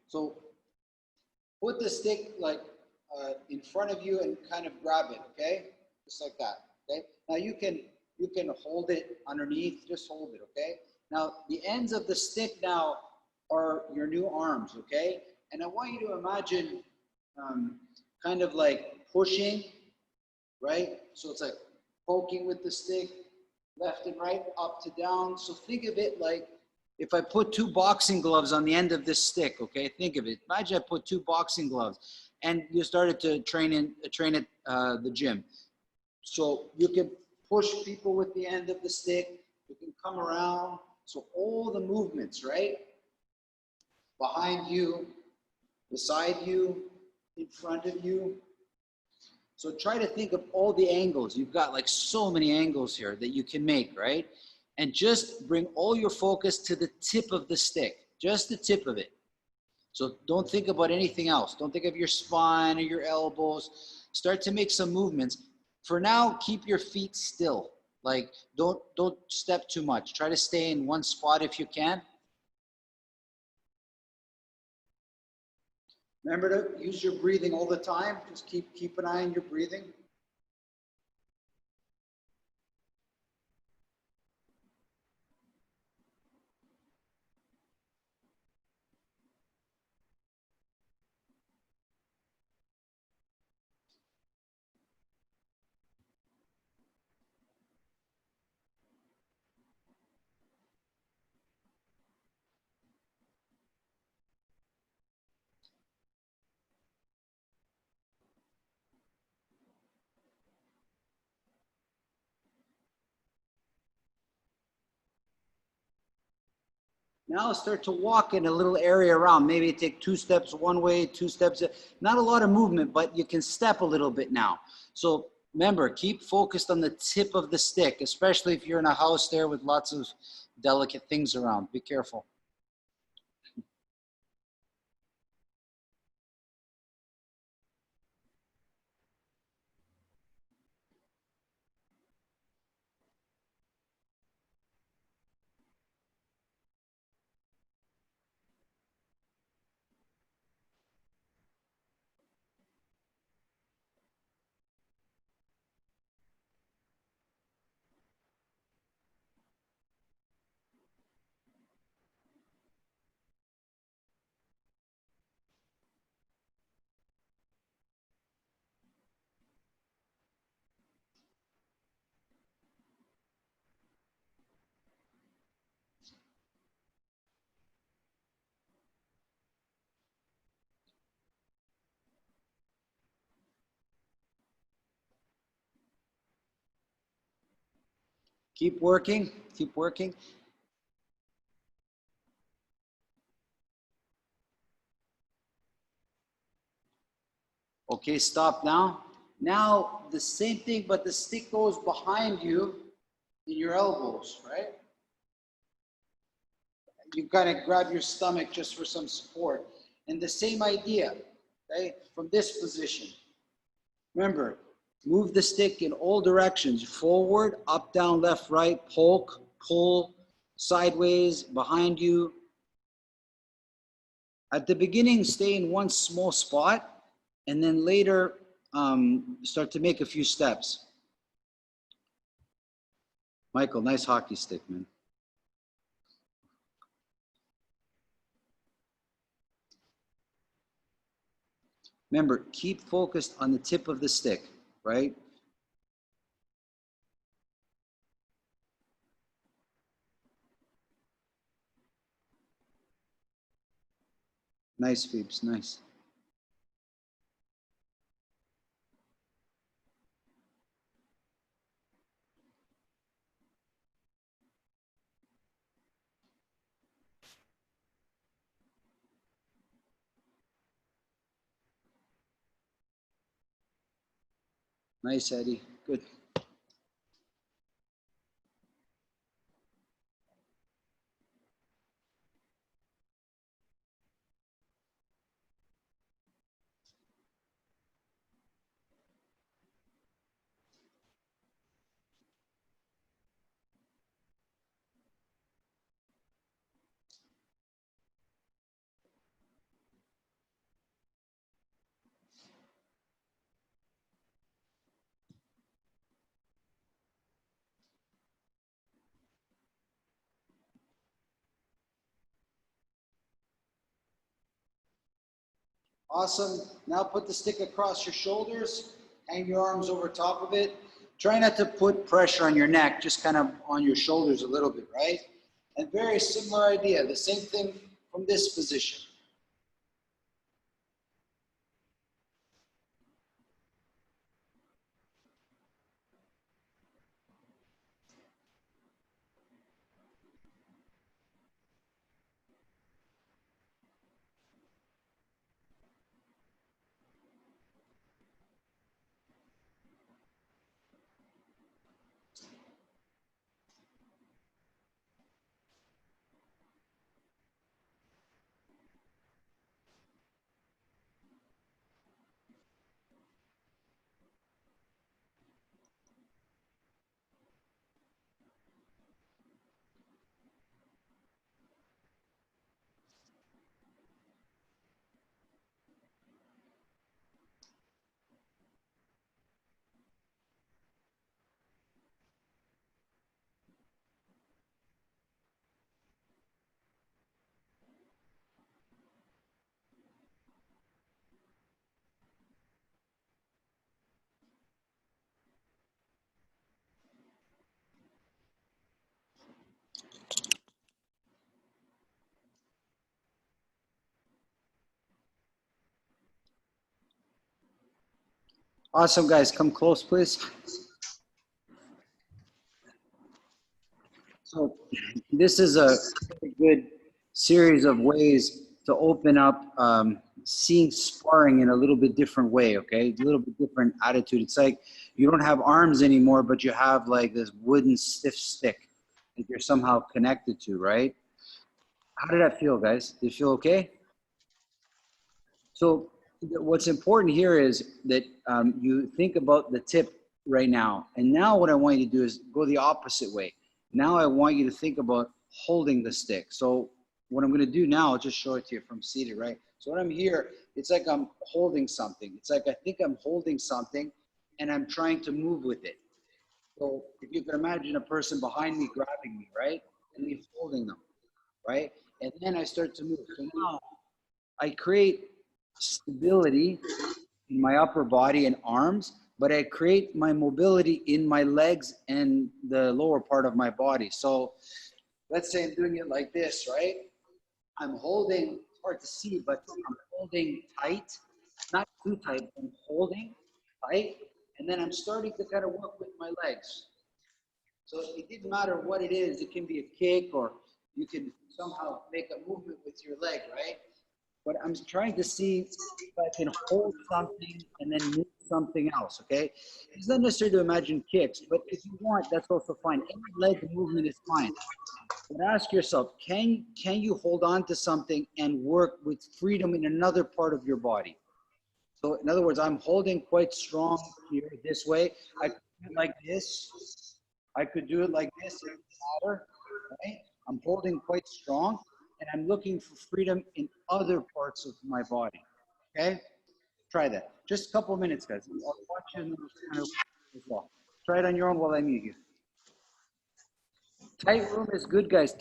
So put the stick like in front of you and kind of grab it, okay? Just like that, okay? Now you can hold it underneath, just hold it, okay? Now the ends of the stick now are your new arms, okay? And I want you to imagine kind of like pushing, right? So it's like poking with the stick, left and right, up to down. So think of it like if I put two boxing gloves on the end of this stick, okay? Think of it. Imagine I put two boxing gloves and you started to train at the gym. So you can push people with the end of the stick. You can come around. So all the movements, right? Behind you, beside you, in front of you. So try to think of all the angles. You've got like so many angles here that you can make, right? And just bring all your focus to the tip of the stick, just the tip of it. So don't think about anything else. Don't think of your spine or your elbows. Start to make some movements. For now, keep your feet still. Like don't step too much. Try to stay in one spot if you can. Remember to use your breathing all the time. Just keep an eye on your breathing. Now start to walk in a little area around. Maybe take 2 steps one way, 2 steps. Not a lot of movement, but you can step a little bit now. So remember, keep focused on the tip of the stick, especially if you're in a house there with lots of delicate things around. Be careful. Keep working, keep working. Okay, stop now. Now the same thing, but the stick goes behind you in your elbows, right? You kind of grab your stomach just for some support. And the same idea, okay, from this position. Remember, move the stick in all directions, forward, up, down, left, right, poke, pull, sideways, behind you. At the beginning, stay in one small spot, and then later start to make a few steps. Michael, nice hockey stick, man. Remember, keep focused on the tip of the stick, right? Nice, Phoebes, nice. Nice, Eddie, good. Awesome. Now put the stick across your shoulders, hang your arms over top of it. Try not to put pressure on your neck, just kind of on your shoulders a little bit, right? And very similar idea, the same thing from this position. Awesome, guys. Come close, please. So this is a really good series of ways to open up seeing sparring in a little bit different way, okay? A little bit different attitude. It's like you don't have arms anymore, but you have like this wooden stiff stick that you're somehow connected to, right? How did that feel, guys? Did it feel okay? So what's important here is that you think about the tip right now. And now what I want you to do is go the opposite way. Now I want you to think about holding the stick. So what I'm going to do now, I'll just show it to you from seated, right? So when I'm here, it's like I'm holding something. It's like I think I'm holding something and I'm trying to move with it. So if you can imagine a person behind me grabbing me, right? And me holding them, right? And then I start to move. So now I create stability in my upper body and arms, but I create my mobility in my legs and the lower part of my body. So let's say I'm doing it like this, right? I'm holding, it's hard to see, but I'm holding tight, not too tight, I'm holding tight, and then I'm starting to kind of work with my legs. So it didn't matter what it is, it can be a kick or you can somehow make a movement with your leg, right? But I'm trying to see if I can hold something and then move something else, okay? It's not necessary to imagine kicks, but if you want, that's also fine. Any leg movement is fine. But ask yourself, can you hold on to something and work with freedom in another part of your body? So in other words, I'm holding quite strong here this way. I could do it like this. I could do it like this, it doesn't matter, right? I'm holding quite strong and I'm looking for freedom in other parts of my body, okay? Try that. Just a couple of minutes, guys. I'll watch you in kind of as well. Try it on your own while I mute you. Tight room is good, guys.